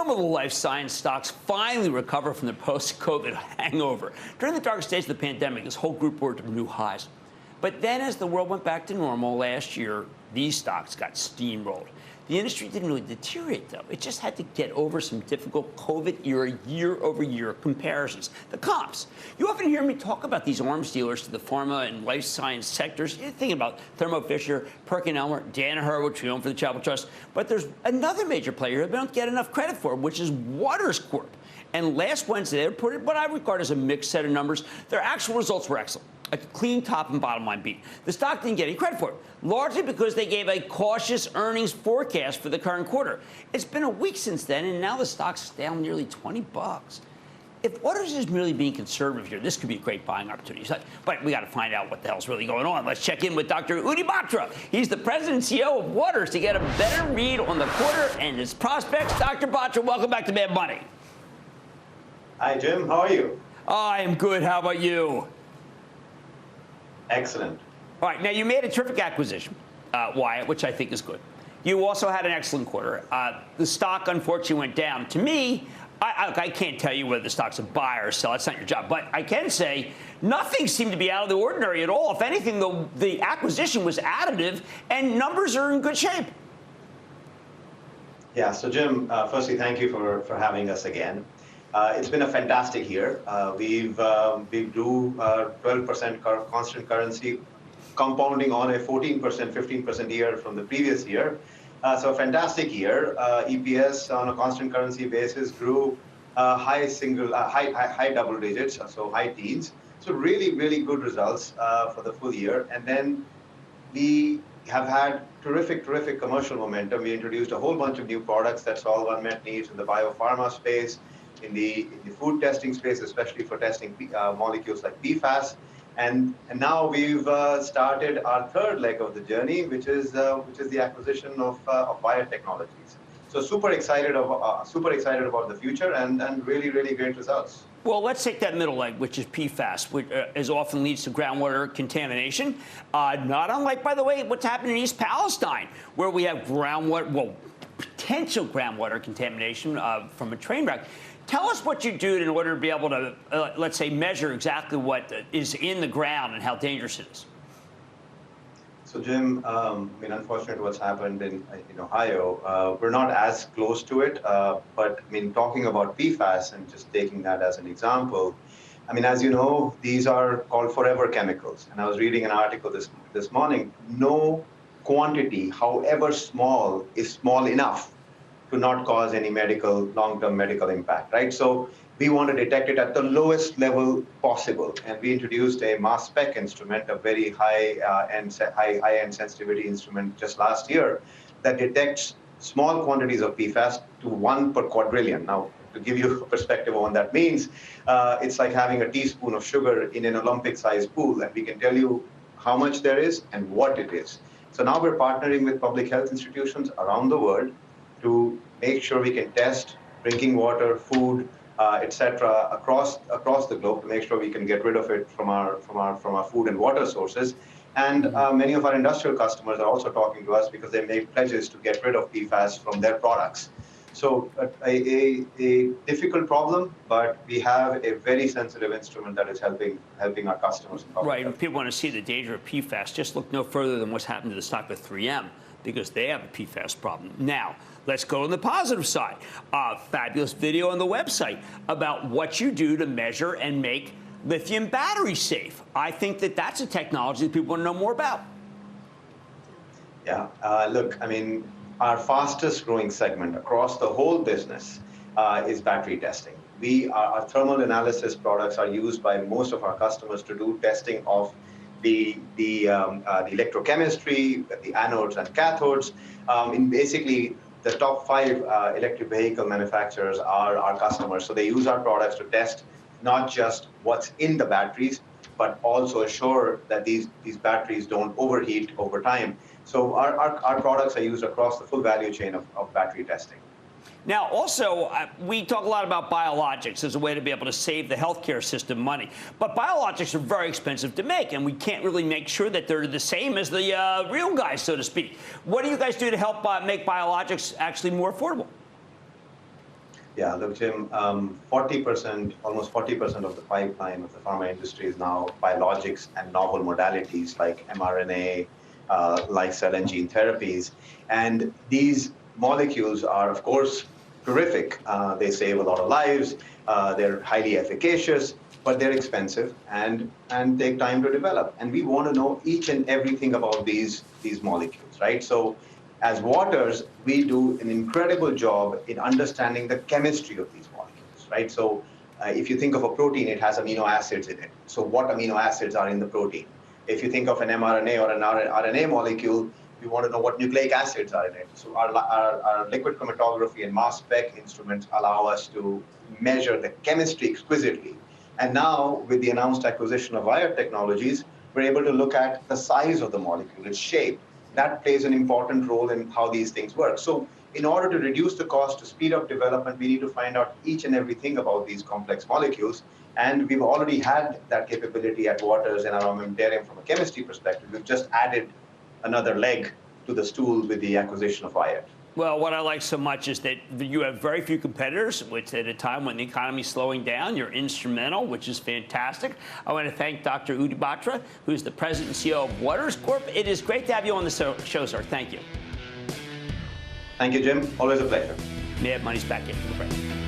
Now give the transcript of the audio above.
When will the life science stocks finally recover from the post-COVID hangover? During the dark stage of the pandemic, this whole group worked to new highs. But then as the world went back to normal last year, these stocks got steamrolled. The industry didn't really deteriorate, though. It just had to get over some difficult COVID-era year-over-year comparisons. The comps. You often hear me talk about these arms dealers to the pharma and life science sectors. You're thinking about Thermo Fisher, PerkinElmer, Danaher, which we own for the Chapel Trust. But there's another major player that we don't get enough credit for, which is Waters Corp. And last Wednesday, they reported what I regard as a mixed set of numbers. Their actual results were excellent. A clean top and bottom line beat. The stock didn't get any credit for it, largely because they gave a cautious earnings forecast for the current quarter. It's been a week since then, and now the stock's down nearly $20. If Waters is merely being conservative here, this could be a great buying opportunity. But we got to find out what the hell's really going on. Let's check in with Dr. Udit Batra. He's the president and CEO of Waters to get a better read on the quarter and its prospects. Dr. Batra, welcome back to Mad Money. Hi, Jim. How are you? I am good. How about you? Excellent. All right. Now, you made a terrific acquisition, Wyatt, which I think is good. You also had an excellent quarter. The stock, unfortunately, went down. To me, I can't tell you whether the stock's a buy or sell. That's not your job. But I can say nothing seemed to be out of the ordinary at all. If anything, the acquisition was additive, and numbers are in good shape. Yeah. So, Jim, firstly, thank you for having us again. It's been a fantastic year. We grew 12% constant currency, compounding on a 14%, 15% year from the previous year. So a fantastic year. EPS on a constant currency basis grew high double digits, so high teens. So really, really good results for the full year. And then we have had terrific commercial momentum. We introduced a whole bunch of new products that solve unmet needs in the biopharma space, in the food testing space, especially for testing molecules like PFAS. And now we've started our third leg of the journey, which is the acquisition of Wyatt Technologies. So super excited about the future and really great results. Well, let's take that middle leg, which is PFAS, which as often leads to groundwater contamination. Not unlike, by the way, what's happening in East Palestine, where we have potential groundwater contamination from a train wreck. Tell us what you do in order to be able to, let's say, measure exactly what is in the ground and how dangerous it is. So, Jim, unfortunately, what's happened in Ohio, we're not as close to it. But talking about PFAS and just taking that as an example, as you know, these are called forever chemicals. And I was reading an article this morning. No quantity, however small, is small enough to not cause any long-term medical impact, right? So we want to detect it at the lowest level possible. And we introduced a mass spec instrument, a very high-end sensitivity instrument just last year that detects small quantities of PFAS to 1 per quadrillion. Now, to give you a perspective on what that means, it's like having a teaspoon of sugar in an Olympic-sized pool, and we can tell you how much there is and what it is. So now we're partnering with public health institutions around the world to make sure we can test drinking water, food, etc., across the globe to make sure we can get rid of it from our food and water sources. And many of our industrial customers are also talking to us because they made pledges to get rid of PFAS from their products. So a difficult problem, but we have a very sensitive instrument that is helping our customers. Right, and if people want to see the danger of PFAS, just look no further than what's happened to the stock of 3M, because they have a PFAS problem. Now, let's go on the positive side. Fabulous video on the website about what you do to measure and make lithium batteries safe. I think that's a technology that people want to know more about. Yeah, look, our fastest growing segment across the whole business is battery testing. Our thermal analysis products are used by most of our customers to do testing of the electrochemistry, the anodes and cathodes. Basically, the top 5 electric vehicle manufacturers are our customers. So they use our products to test not just what's in the batteries, but also assure that these batteries don't overheat over time. So our products are used across the full value chain of battery testing. Now, also, we talk a lot about biologics as a way to be able to save the healthcare system money. But biologics are very expensive to make, and we can't really make sure that they're the same as the real guys, so to speak. What do you guys do to help make biologics actually more affordable? Yeah, look, Jim, 40%, almost 40% of the pipeline of the pharma industry is now biologics and novel modalities like mRNA, like cell and gene therapies. And these molecules are, of course, terrific. They save a lot of lives, they're highly efficacious, but they're expensive and take time to develop. And we want to know each and everything about these molecules, right? So as Waters, we do an incredible job in understanding the chemistry of these molecules, right? So if you think of a protein, it has amino acids in it. So what amino acids are in the protein? If you think of an mRNA or an RNA molecule, we want to know what nucleic acids are in it. So our liquid chromatography and mass spec instruments allow us to measure the chemistry exquisitely. And now, with the announced acquisition of Wyatt Technologies, we're able to look at the size of the molecule, its shape. That plays an important role in how these things work. So in order to reduce the cost, to speed up development, we need to find out each and everything about these complex molecules. And we've already had that capability at Waters and armamentarium from a chemistry perspective. We've just added another leg to the stool with the acquisition of Wyatt. Well, what I like so much is that you have very few competitors, which at a time when the economy is slowing down, you're instrumental, which is fantastic. I want to thank Dr. Udit Batra, who's the president and CEO of Waters Corp. It is great to have you on the show, sir. Thank you. Thank you, Jim. Always a pleasure. Mad Money's back after the break.